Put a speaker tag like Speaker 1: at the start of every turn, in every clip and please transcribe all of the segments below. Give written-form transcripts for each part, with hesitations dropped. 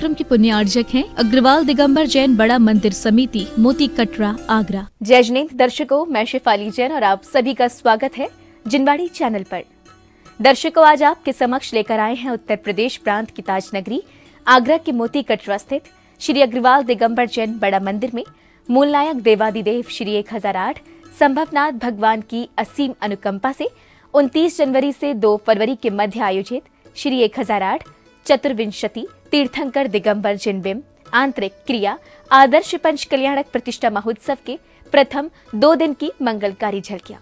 Speaker 1: कार्यक्रम की पुण्यार्जक हैं अग्रवाल दिगंबर जैन बड़ा मंदिर समिति, मोती कटरा, आगरा।
Speaker 2: जय जिनेंद्र दर्शकों, मैं शेफाली जैन और आप सभी का स्वागत है जिनवाड़ी चैनल पर। दर्शकों, आज आपके समक्ष लेकर आए हैं उत्तर प्रदेश प्रांत की ताज नगरी आगरा के मोती कटरा स्थित श्री अग्रवाल दिगंबर जैन बड़ा मंदिर में मूलनायक देवादिदेव श्री 1008 संभवनाथ भगवान की असीम अनुकंपा से 29 जनवरी से 2 फरवरी के मध्य आयोजित श्री 1008 चतुर्विंशति तीर्थंकर दिगंबर जिनबिंब आंतरिक क्रिया आदर्श पंच कल्याणक प्रतिष्ठा महोत्सव के प्रथम 2 दिन की मंगलकारी झलकियां।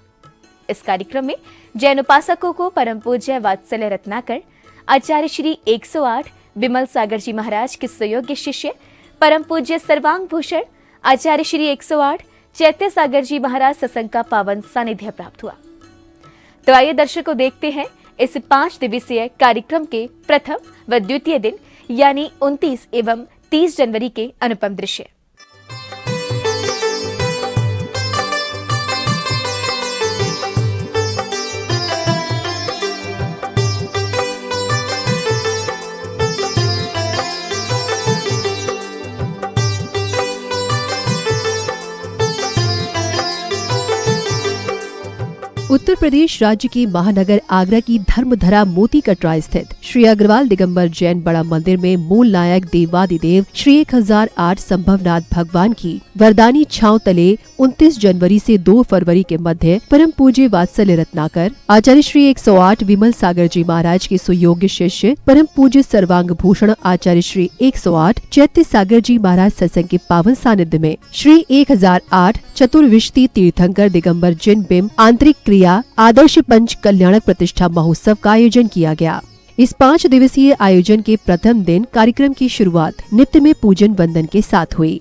Speaker 2: इस कार्यक्रम में जैन उपासकों को परम पूज्य वात्सल्य रत्नाकर आचार्य श्री 108 विमल सागर जी महाराज के सुयोग्य शिष्य परम पूज्य सर्वांग भूषण आचार्य श्री 108 चैत्य सागर जी महाराज सत्संग का पावन सानिध्य प्राप्त हुआ। तो आइए दर्शकों देखते हैं इस 5 दिवसीय कार्यक्रम के प्रथम व द्वितीय दिन यानी 29 एवं 30 जनवरी के अनुपम दृश्य।
Speaker 3: उत्तर प्रदेश राज्य के महानगर आगरा की धर्मधरा मोती कटरा स्थित श्री अग्रवाल दिगंबर जैन बड़ा मंदिर में मूल नायक देवादिदेव श्री 1008 संभवनाथ भगवान की वरदानी छांव तले 29 जनवरी से 2 फरवरी के मध्य परम पूज्य वात्सल्य रत्नाकर आचार्य श्री 108 विमल सागर जी महाराज के सुयोग्य शिष्य परम पूज्य सर्वांग भूषण आचार्य श्री 108 चैत्य सागर जी महाराज सत्संग के पावन सानिध्य में श्री 1008 चतुर्विंशति तीर्थंकर दिगंबर जिनबिंब आंतरिक क्रिया आदर्श पंच कल्याणक प्रतिष्ठा महोत्सव का आयोजन किया गया। इस 5 दिवसीय आयोजन के प्रथम दिन कार्यक्रम की शुरुआत नित्य में पूजन वंदन के साथ हुई।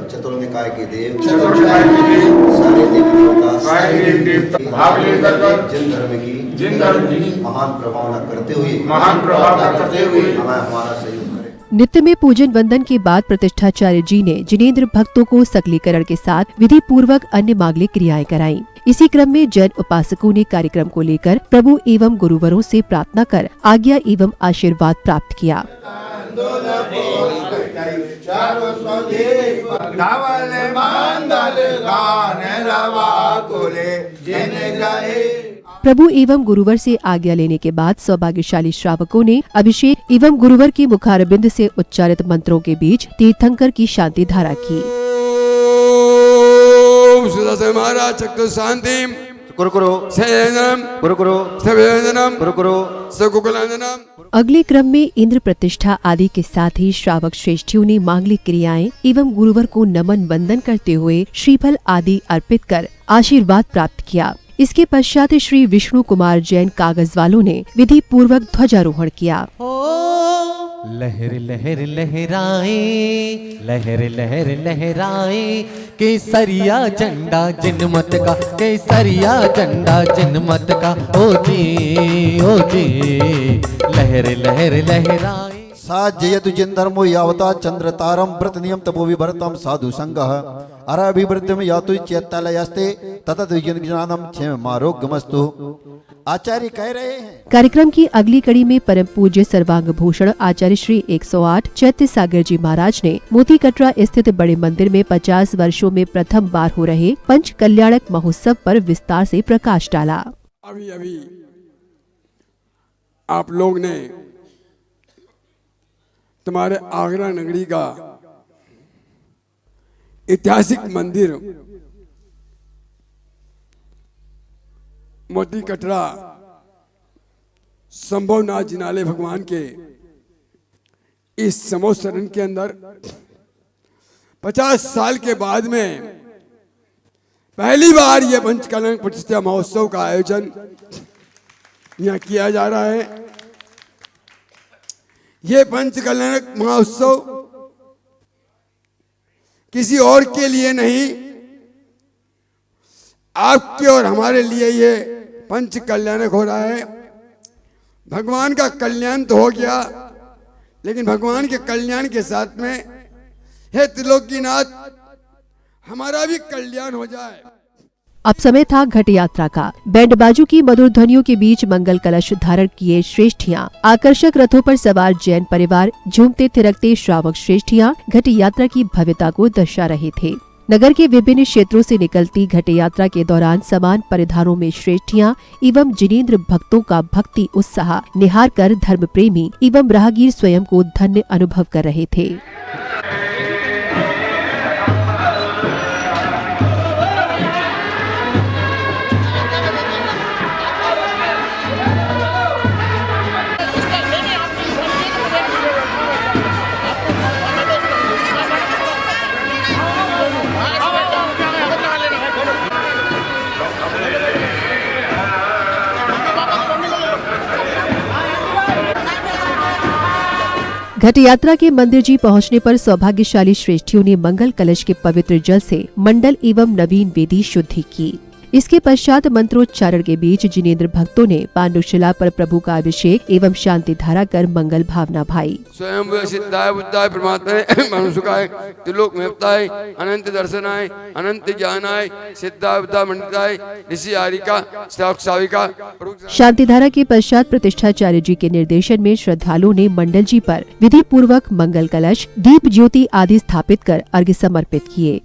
Speaker 4: चतुर्निकाय के देव सारे देवता भाग लेकर जिन धर्म की महान प्रभावना करते हुए हमारा सहयोग करें।
Speaker 3: नित्य में पूजन वंदन के बाद प्रतिष्ठाचार्य जी ने जिनेंद्र भक्तों को सकलीकरण के साथ विधि पूर्वक अन्य मांगलिक क्रियाएं कराईं। इसी क्रम में जैन उपासकों ने कार्यक्रम को लेकर प्रभु एवं गुरुवरों से प्रार्थना कर आज्ञा एवं आशीर्वाद प्राप्त किया। प्रभु एवं गुरुवर से आज्ञा लेने के बाद सौभाग्यशाली श्रावकों ने अभिषेक एवं गुरुवर की मुखारबिंद से उच्चारित मंत्रों के बीच तीर्थंकर की शांति धारा की। अगले क्रम में इंद्र प्रतिष्ठा आदि के साथ ही श्रावक श्रेष्ठियों ने मांगलिक क्रियाएं एवं गुरुवर को नमन वंदन करते हुए श्रीफल आदि अर्पित कर आशीर्वाद प्राप्त किया। इसके पश्चात श्री विष्णु कुमार जैन कागज वालों ने विधि पूर्वक ध्वजारोहण किया।
Speaker 5: लहर लहर लहराए, लहर लहर लहराए, केसरिया झंडा जिनमत का, केसरिया झंडा जिनमत का, ओ जी लहर लहर लहराए।
Speaker 4: सा जयतु जिन धर्मो यावता चंद्र तारम व्रत नियम तपो विभरतम साधु संगः अराभिवृद्धम यातु चैत्यालयस्ते ततत विज्ञानम क्षेमारोग्यमस्तु। आचार्य कह रहे हैं।
Speaker 3: कार्यक्रम की अगली कड़ी में परम पूज्य सर्वांग भूषण आचार्य श्री 108 चैत्य सागर जी महाराज ने मोती कटरा स्थित बड़े मंदिर में 50 वर्षों में प्रथम बार हो रहे पंच कल्याणक महोत्सव पर विस्तार से प्रकाश डाला।
Speaker 6: अभी अभी आप लोग ने तुम्हारे आगरा नगरी का ऐतिहासिक मंदिर मोती कटरा संभवनाथ जिनाले भगवान के इस समोत्सरण के अंदर 50 साल के बाद में पहली बार यह पंचकल्याण प्रतिष्ठा महोत्सव का आयोजन यहाँ किया जा रहा है। ये पंचकल्याण महोत्सव किसी और के लिए नहीं, आपके और हमारे लिए ये पंच कल्याणक हो रहा है। भगवान का कल्याण तो हो गया, लेकिन भगवान के कल्याण के साथ में हे त्रिलोकीनाथ हमारा भी कल्याण हो जाए।
Speaker 3: अब समय था घट यात्रा का। बैंड बाजू की मधुर ध्वनियों के बीच मंगल कलश धारण किए श्रेष्ठियाँ, आकर्षक रथों पर सवार जैन परिवार, झूमते थिरकते श्रावक श्रेष्ठियाँ घट यात्रा की भव्यता को दर्शा रहे थे। नगर के विभिन्न क्षेत्रों से निकलती घट यात्रा के दौरान समान परिधानों में श्रेष्ठियाँ एवं जिनेंद्र भक्तों का भक्ति उत्साह निहार कर धर्म प्रेमी एवं राहगीर स्वयं को धन्य अनुभव कर रहे थे। घट यात्रा के मंदिर जी पहुंचने पर सौभाग्यशाली श्रेष्ठियों ने मंगल कलश के पवित्र जल से मंडल एवं नवीन वेदी शुद्धि की। इसके पश्चात मंत्रोच्चारण के बीच जिनेंद्र भक्तों ने पांडुशिला पर प्रभु का अभिषेक एवं शांति धारा कर मंगल भावना भाई।
Speaker 6: स्वयं सिद्धाय बुद्धाय परमात्मने मनुष्यकाय त्रिलोक महताय अनंत दर्शनाय अनंत ज्ञानाय सिद्धाय बुद्धाय मंडिताय ऋषि आरिका साविका।
Speaker 3: शांति धारा के पश्चात प्रतिष्ठाचार्य जी के निर्देशन में श्रद्धालुओं ने मंडल जी पर विधि पूर्वक मंगल कलश, दीप ज्योति आदि स्थापित कर अर्घ्य समर्पित किए।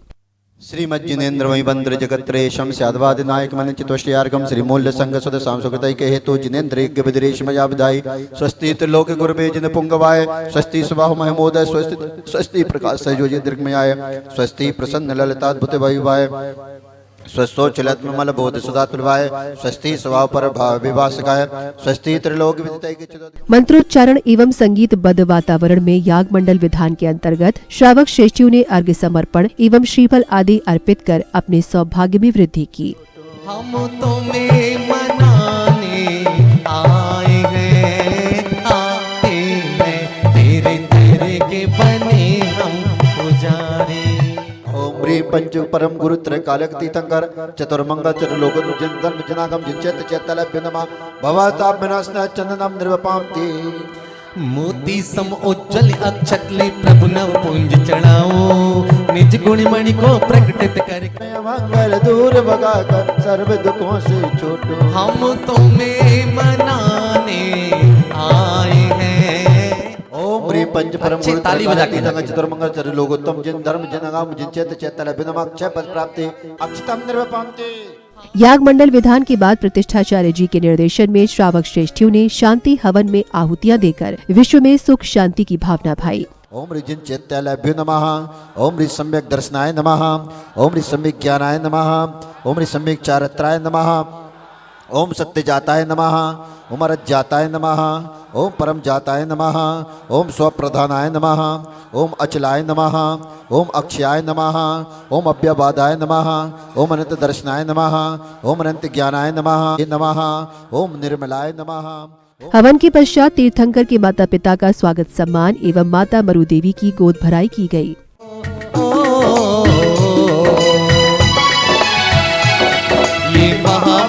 Speaker 4: श्रीमद जिनेन्द्र वैबंद्र जगत्रेशम स्याद्वाद नायक मन चितोष्यार्गम श्री मूल्य संघ सुद सांसुकृतिक हेतु जिनेन्द्र यज्ञ विदरेश मया विदाई स्वस्ति त्रिलोक गुरुवे जिन पुंगवाय स्वस्ति सुबाहु महमोदय स्वस्ति प्रकाश सयोजी दीर्घमयाय स्वस्ति प्रसन्न ललिताद्भुत वैवाय स्वस्वचलत्मल बोध सदा प्रभाय स्वस्ति स्वभाव पर भाव विभासकाय स्वस्ति त्रिलोक विदितय।
Speaker 3: मंत्रोच्चारण एवं संगीत बद्ध वातावरण में याग मंडल विधान के अंतर्गत श्रावक श्रेष्ठियों ने अर्घ्य समर्पण एवं श्रीफल आदि अर्पित कर अपने सौभाग्य में वृद्धि की।
Speaker 5: हम तुम्हें मनाने आए हैं, आते हैं तेरे तेरे के बने हम पुजारी।
Speaker 4: ओम ह्रीं पंच परम गुरु त्रैकालिक तीर्थंकर चतुर्मंगल त्रिलोक जिन धर्म जनागम जिन चैतलभ्य नमः भवताप विनाशनाय चंदनम निर्वपामति।
Speaker 5: मोती सम उज्जवल अक्षतले प्रभु नव पुंज चढ़ाओ निज गुण मणि को प्रकटित करके
Speaker 4: मंगल दूर भगा कर सर्व दुखों से छूटो।
Speaker 5: हम तुम्हें मनाने आए हैं।
Speaker 4: ओम ह्रीं पंच परम
Speaker 5: अच्छी
Speaker 4: गुरु
Speaker 5: ताली बजा के
Speaker 4: त्रैकालिक चतुर्मंगल त्रिलोकोत्तम जिन धर्म जनागम जिन चैतलभ्य नमः अक्षय पद प्राप्ति अक्षतम निर्वपामति।
Speaker 3: याग मंडल विधान के बाद प्रतिष्ठाचार्य जी के निर्देशन में श्रावक श्रेष्ठियों ने शांति हवन में आहुतियां देकर विश्व में सुख शांति की भावना भाई।
Speaker 4: ओम ह्रीं चैत्यालभ्यो नमः। ओम ह्रीं सम्यक दर्शनाय नमः। ओम ह्रीं सम्यक ज्ञानाय नमः। ओम ह्रीं सम्यक चारित्राय नमः। ओम सत्य जाताय नमः। ओम अरज जाताय नमः। ओम परम जाताय नमः। ओम स्वप्रधानाय नमः। ओम अचलाय नमः। ओम अक्षयाय नमः। ओम अव्यवादाय नमः। ओम अनंत दर्शनाय नमः। ओम अनंत ज्ञानाय नमः। ओम निर्मलाय नमः।
Speaker 3: हवन के पश्चात तीर्थंकर के माता पिता का स्वागत सम्मान एवं माता मरु देवी की गोद भराई की गई।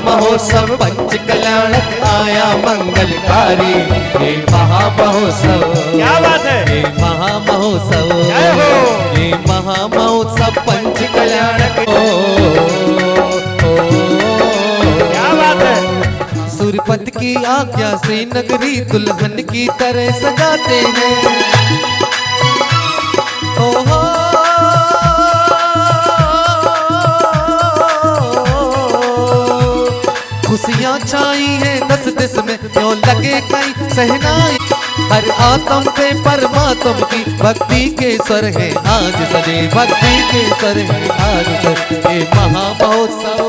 Speaker 5: महोत्सव पंच कल्याणक आया मंगलकारी। ये महामहोत्सव क्या बात है। ये महामहोत्सव ये महामहोत्सव पंच कल्याणक क्या बात है। सूर्यपत की आज्ञा से नगरी दुल्हन की तरह सजाते हैं। ओहो खुशियाँ छाई हैं दस दिस में क्यों लगे कहीं सहनाई। हर आत्म पे परमात्म की भक्ति के स्वर है आज सजे भक्ति के स्वर है आज सजे महामहोत्सव।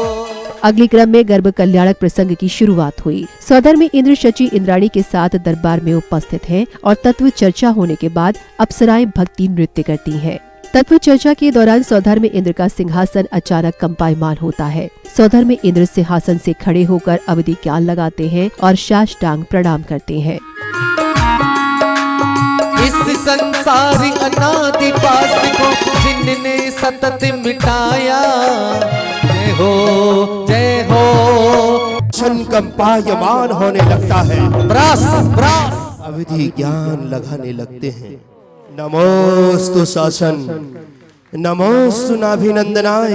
Speaker 3: अगले क्रम में गर्भ कल्याणक प्रसंग की शुरुआत हुई। सौदर में इंद्र शची इंद्राणी के साथ दरबार में उपस्थित हैं और तत्व चर्चा होने के बाद अप्सराएं भक्ति नृत्य करती हैं। तत्व चर्चा के दौरान सौधर में इंद्र का सिंहासन अचानक कंपायमान होता है। सौधर में इंद्र सिंहासन से खड़े होकर अवधि ज्ञान लगाते हैं और साष्टांग प्रणाम करते हैं।
Speaker 5: इस संसारी अनादि पास को जिनने सतत मिटाया। जय हो जय हो।
Speaker 7: क्षण कंपायमान होने लगता है।
Speaker 5: ब्रास ब्रास
Speaker 7: अवधि ज्ञान लगाने लगते हैं। नमोस्तु शासन, नमोस्तु नाभिनंदनाय,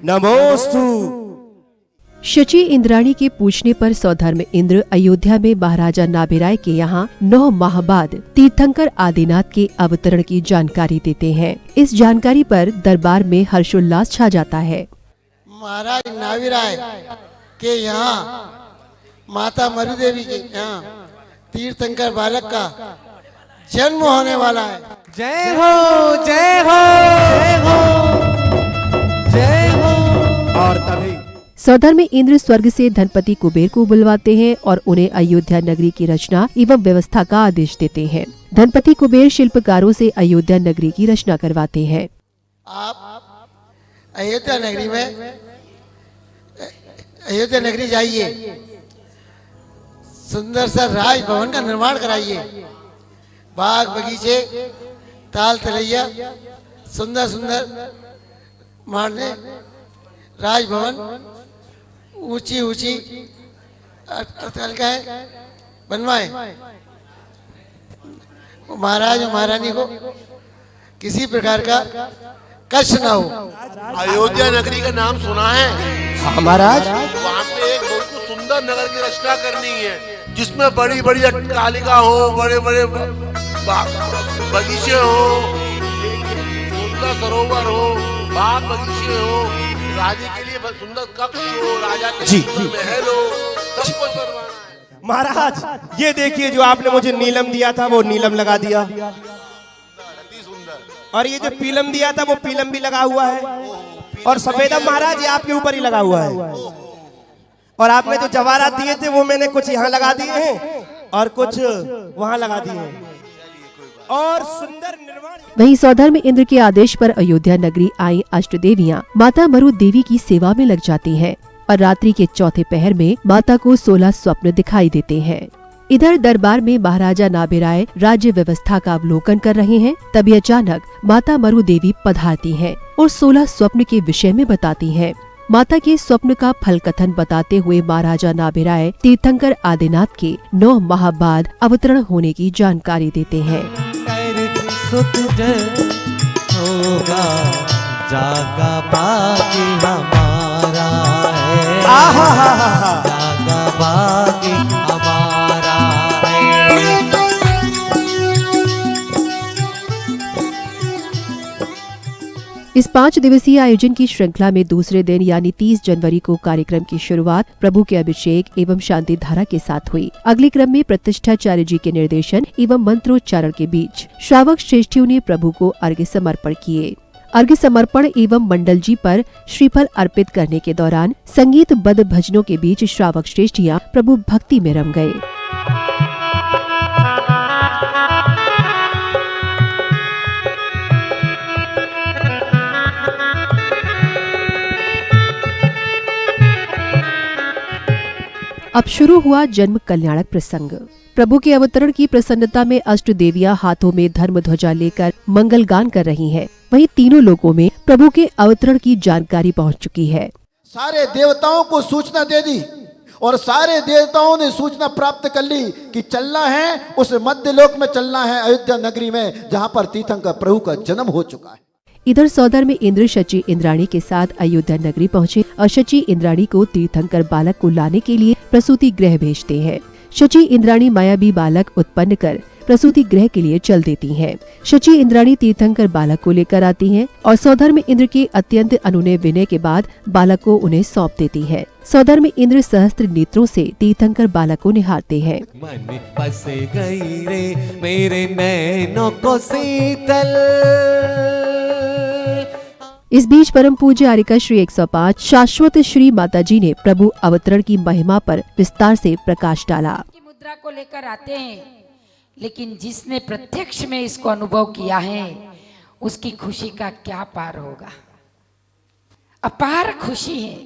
Speaker 7: नमोस्तु
Speaker 3: शची इंद्राणी के पूछने पर सौधर्म इंद्र अयोध्या में महाराजा नाभिराय के यहाँ 9 माह बाद तीर्थंकर आदिनाथ के अवतरण की जानकारी देते हैं। इस जानकारी पर दरबार में हर्षोल्लास छा जाता है।
Speaker 8: महाराज नाभिराय के यहाँ माता मरुदेवी के यहाँ तीर्थंकर बालक का जन्म होने वाला है।
Speaker 5: जय हो जय हो जय हो जय हो। और तभी
Speaker 3: सौधर्म इंद्र स्वर्ग से धनपति कुबेर को बुलवाते हैं और उन्हें अयोध्या नगरी की रचना एवं व्यवस्था का आदेश देते हैं। धनपति कुबेर शिल्पकारों से अयोध्या नगरी की रचना करवाते हैं।
Speaker 8: आप अयोध्या नगरी में अयोध्या नगरी जाइए, सुंदर सा राज भवन का निर्माण कराइए। बाग बगीचे, ताल तलैया, सुंदर सुंदर मारने, राजभवन ऊंची ऊंची अट्टालिकाएं बनवाएं। महाराज और महारानी को किसी प्रकार का कष्ट न हो।
Speaker 7: अयोध्या नगरी का नाम सुना है?
Speaker 8: हाँ महाराज।
Speaker 7: वहाँ पे एक बहुत सुंदर नगर की रचना करनी है, जिसमें बड़ी बड़ी अट्टालिका हो, बड़े बड़े बगीचे हो, सुंदर सरोवर हो, बाग बगीचे हो, राजे के लिए सुंदर कक्ष हो, राजा के लिए महल हो, सब कुछ बनवाना है।
Speaker 9: महाराज ये देखिए, जो आपने मुझे नीलम दिया था वो नीलम लगा दिया,
Speaker 7: अति सुंदर।
Speaker 9: और ये जो पीलम दिया था वो पीलम भी लगा हुआ है, और सफेदम महाराज ये आपके ऊपर ही लगा हुआ है। और आपने जो जवाहरात दिए थे वो मैंने कुछ यहाँ लगा दिए हैं और कुछ वहाँ लगा दिए हैं, और सुंदर निर्माण।
Speaker 3: वहीं सौधर्म इंद्र के आदेश पर अयोध्या नगरी आई अष्टदेवियां माता मरु देवी की सेवा में लग जाती हैं और रात्रि के चौथे पहर में माता को 16 स्वप्न दिखाई देते हैं। इधर दरबार में महाराजा नाभिराय राज्य व्यवस्था का अवलोकन कर रहे हैं। तभी अचानक माता मरु देवी पधारती हैं और 16 स्वप्न के विषय में बताती हैं। माता के स्वप्न का फल कथन बताते हुए महाराजा नाभिराय तीर्थंकर आदिनाथ के 9 माह बाद अवतरण होने की जानकारी देते हैं।
Speaker 5: होगा जागा बाकी हमारा है, जागा बाकी हमारा है।
Speaker 3: इस 5 दिवसीय आयोजन की श्रृंखला में दूसरे दिन यानी 30 जनवरी को कार्यक्रम की शुरुआत प्रभु के अभिषेक एवं शांति धारा के साथ हुई। अगले क्रम में प्रतिष्ठाचार्य जी के निर्देशन एवं मंत्रोच्चारण के बीच श्रावक श्रेष्ठियों ने प्रभु को अर्घ्य समर्पण किए। अर्घ्य समर्पण एवं मंडल जी पर श्रीफल अर्पित करने के दौरान संगीतबद्ध भजनों के बीच श्रावक श्रेष्ठियां प्रभु भक्ति में रम गए। अब शुरू हुआ जन्म कल्याणक प्रसंग। प्रभु के अवतरण की प्रसन्नता में अष्ट देवियां हाथों में धर्म ध्वजा लेकर मंगल गान कर रही हैं। वहीं तीनों लोगों में प्रभु के अवतरण की जानकारी पहुंच चुकी है।
Speaker 4: सारे देवताओं को सूचना दे दी और सारे देवताओं ने सूचना प्राप्त कर ली कि चलना है उस मध्य लोक में, चलना है अयोध्या नगरी में, जहां पर तीर्थंकर प्रभु का जन्म हो चुका है।
Speaker 3: इधर सौधर्म इंद्र शची इंद्राणी के साथ अयोध्या नगरी पहुंचे और शची इंद्राणी को तीर्थंकर बालक को लाने के लिए प्रसूति गृह भेजते हैं। शची इंद्राणी मायावी बालक उत्पन्न कर प्रसूति गृह के लिए चल देती हैं। शची इंद्राणी तीर्थंकर बालक को लेकर आती हैं और सौधर्म इंद्र के अत्यंत अनुनय विनय के बाद बालक को उन्हें सौंप देती है। सौधर्म इंद्र सहस्त्र नेत्रों से तीर्थंकर बालक को निहारते हैं।
Speaker 5: मन बस गई रे मेरे नैनों को शीतल।
Speaker 3: इस बीच परम पूज्य आर्यका श्री 105 शाश्वत श्री माताजी ने प्रभु अवतरण की महिमा पर विस्तार से प्रकाश डाला।
Speaker 10: मुद्रा को लेकर आते हैं, लेकिन जिसने प्रत्यक्ष में इसको अनुभव किया है उसकी खुशी का क्या पार होगा। अपार खुशी है।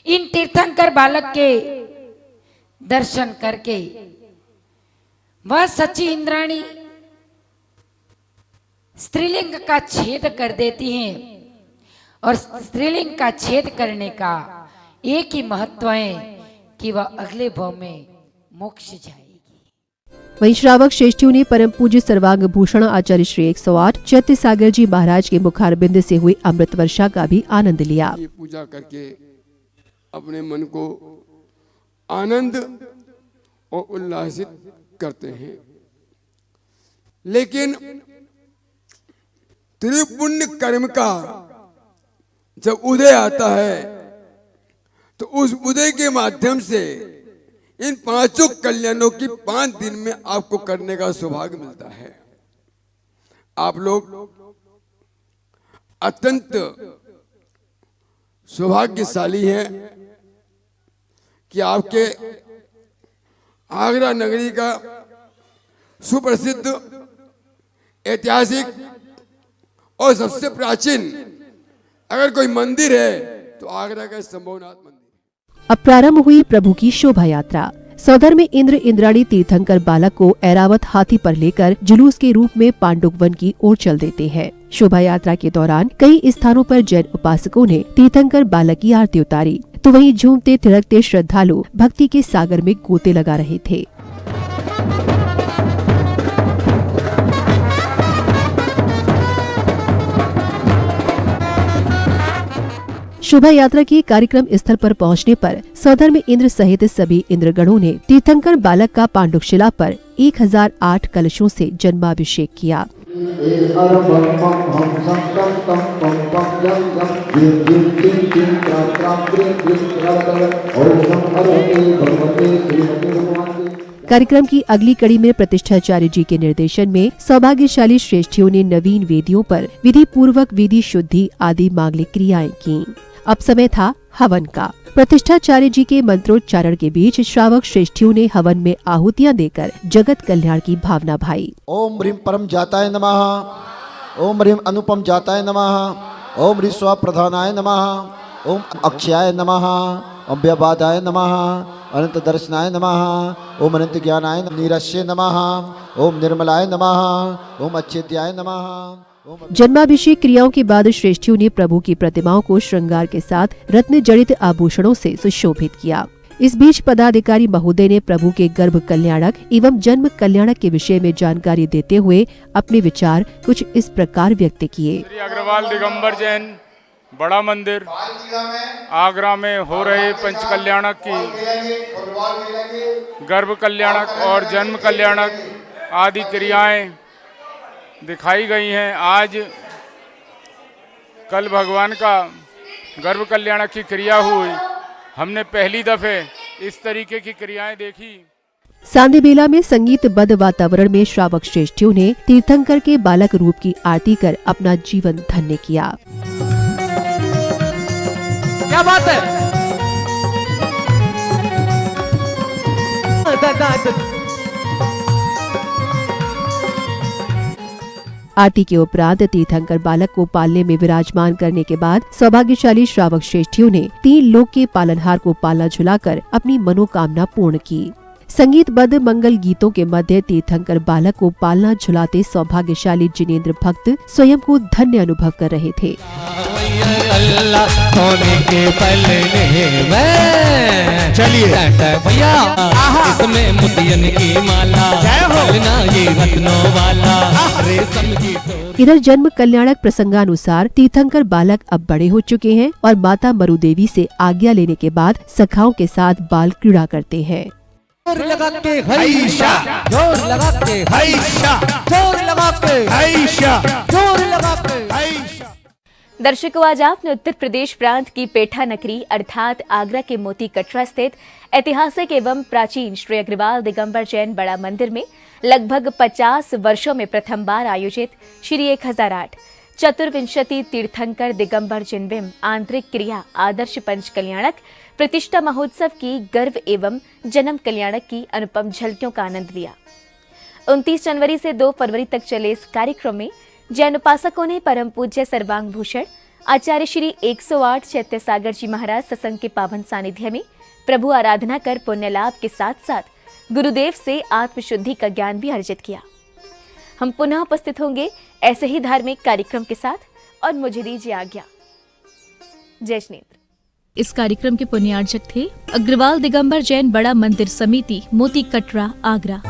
Speaker 10: इन तीर्थंकर बालक के दर्शन करके वह सची इंद्राणी स्त्रीलिंग का छेद कर देती हैं और स्त्रीलिंग का छेद करने का एक ही महत्व है कि वह अगले भव में मोक्ष जाएगी।
Speaker 3: वहीं श्रावक श्रेष्ठियों ने परम पूज्य सर्वांग भूषण आचार्य श्री 108 चैत्य सागर जी महाराज के मुखारबिंद से हुई अमृत वर्षा का भी आनंद लिया।
Speaker 6: ये पूजा करके अपने मन को आनंद और उल्लासित करते हैं। लेकिन त्रिपुण्य कर्म का जब उदय आता है तो उस उदय के माध्यम से इन पांचों कल्याणों की 5 दिन में आपको करने का सौभाग्य मिलता है। आप लोग अत्यंत सौभाग्यशाली हैं कि आपके आगरा नगरी का सुप्रसिद्ध ऐतिहासिक और सबसे प्राचीन अगर कोई मंदिर है तो आगरा का शंभुनाथ मंदिर।
Speaker 3: अब प्रारंभ हुई प्रभु की शोभा यात्रा। सौदर में इंद्र इंद्राणी तीर्थंकर बालक को ऐरावत हाथी पर लेकर जुलूस के रूप में पांडुक वन की ओर चल देते हैं। शोभा यात्रा के दौरान कई स्थानों पर जैन उपासकों ने तीर्थंकर बालक की आरती उतारी, तो वहीं झूमते थिरकते श्रद्धालु भक्ति के सागर में गोते लगा रहे थे। शोभा यात्रा के कार्यक्रम स्थल पर पहुंचने पर सौदर में इंद्र सहित सभी इंद्रगणों ने तीर्थंकर बालक का पांडुशिला पर 1008 कलशों से जन्माभिषेक किया। कार्यक्रम की अगली कड़ी में प्रतिष्ठाचार्य जी के निर्देशन में सौभाग्यशाली श्रेष्ठियों ने नवीन वेदियों पर विधि पूर्वक विधि शुद्धि आदि मांगलिक क्रियाएं की। अब समय था हवन का। प्रतिष्ठाचार्य जी के मंत्रोच्चारण के बीच श्रावक श्रेष्ठियों ने हवन में आहुतियां देकर जगत कल्याण की भावना भाई।
Speaker 4: ओम ह्रीं परम जाताय नमः, ओम ह्रीं अनुपम जाताय नमः, ओम ह्रीं स्वप्रधानाय नमः, ओम अक्षयाय नमः, ओम व्यबाधाय नमः, अनंत दर्शनाय नमः, ओम अनंत ज्ञानाय नीरस्य नमः, ओम निर्मलाय नमः, ओम अच्छेद्याय नमः।
Speaker 3: जन्माभिषेक क्रियाओं के बाद श्रेष्ठियों ने प्रभु की प्रतिमाओं को श्रृंगार के साथ रत्न जड़ित आभूषणों से सुशोभित किया। इस बीच पदाधिकारी महोदय ने प्रभु के गर्भ कल्याणक एवं जन्म कल्याणक के विषय में जानकारी देते हुए अपने विचार कुछ इस प्रकार व्यक्त किए।
Speaker 11: श्री अग्रवाल दिगंबर जैन बड़ा मंदिर आगरा में हो रहे पंच कल्याणक की गर्भ कल्याणक और जन्म कल्याणक आदि क्रियाएं दिखाई गई हैं। आज कल भगवान का गर्भ कल्याणक की क्रिया हुई, हमने पहली दफे इस तरीके की क्रियाएं देखी।
Speaker 3: सांदी बेला में संगीतबद्ध वातावरण में श्रावक श्रेष्ठियों ने तीर्थंकर के बालक रूप की आरती कर अपना जीवन धन्य किया।
Speaker 5: क्या बात है?
Speaker 3: आरती के उपरांत तीर्थंकर बालक को पालने में विराजमान करने के बाद सौभाग्यशाली श्रावक श्रेष्ठियों ने 3 लोक के पालनहार को पालना झुलाकर अपनी मनोकामना पूर्ण की। संगीतबद्ध मंगल गीतों के मध्य तीर्थंकर बालक को पालना झुलाते सौभाग्यशाली जिनेंद्र भक्त स्वयं को धन्य अनुभव कर रहे थे।
Speaker 5: चलिए भैया, इसमें मोतियन की माला, ये रत्नों वाला, रेशम की डोरी।
Speaker 3: इधर जन्म कल्याणक प्रसंगानुसार तीर्थंकर बालक अब बड़े हो चुके हैं और माता मरुदेवी से आज्ञा लेने के बाद सखाओं के साथ बाल क्रीड़ा करते हैं।
Speaker 5: जोर लगा के हैशा, जोर लगा के हैशा, जोर लगा के हैशा, जोर लगा के हैशा।
Speaker 2: दर्शकों, आज आपने उत्तर प्रदेश प्रांत की पेठा नगरी अर्थात आगरा के मोती कटरा स्थित ऐतिहासिक एवं प्राचीन श्री अग्रवाल दिगंबर जैन बड़ा मंदिर में लगभग 50 वर्षों में प्रथम बार आयोजित श्री 1008 चतुर्विंशति तीर्थंकर दिगंबर जिनविम आंतरिक क्रिया आदर्श पंच कल्याणक प्रतिष्ठा महोत्सव की गर्व एवं जन्म कल्याणक की अनुपम झलकियों का आनंद लिया। 29 जनवरी से 2 फरवरी तक चले इस कार्यक्रम में जैन उपासकों ने परम पूज्य सर्वांग भूषण आचार्य श्री 108 चैत्य सागर जी महाराज सत्संग के पावन सानिध्य में प्रभु आराधना कर पुण्य लाभ के साथ साथ गुरुदेव से आत्मशुद्धि का ज्ञान भी अर्जित किया। हम पुनः उपस्थित होंगे ऐसे ही धार्मिक कार्यक्रम के साथ, और मुझे दीजिए आज्ञा। जय श्रीनेत्र।
Speaker 1: इस कार्यक्रम के पुण्यार्चक थे अग्रवाल दिगंबर जैन बड़ा मंदिर समिति, मोती कटरा, आगरा।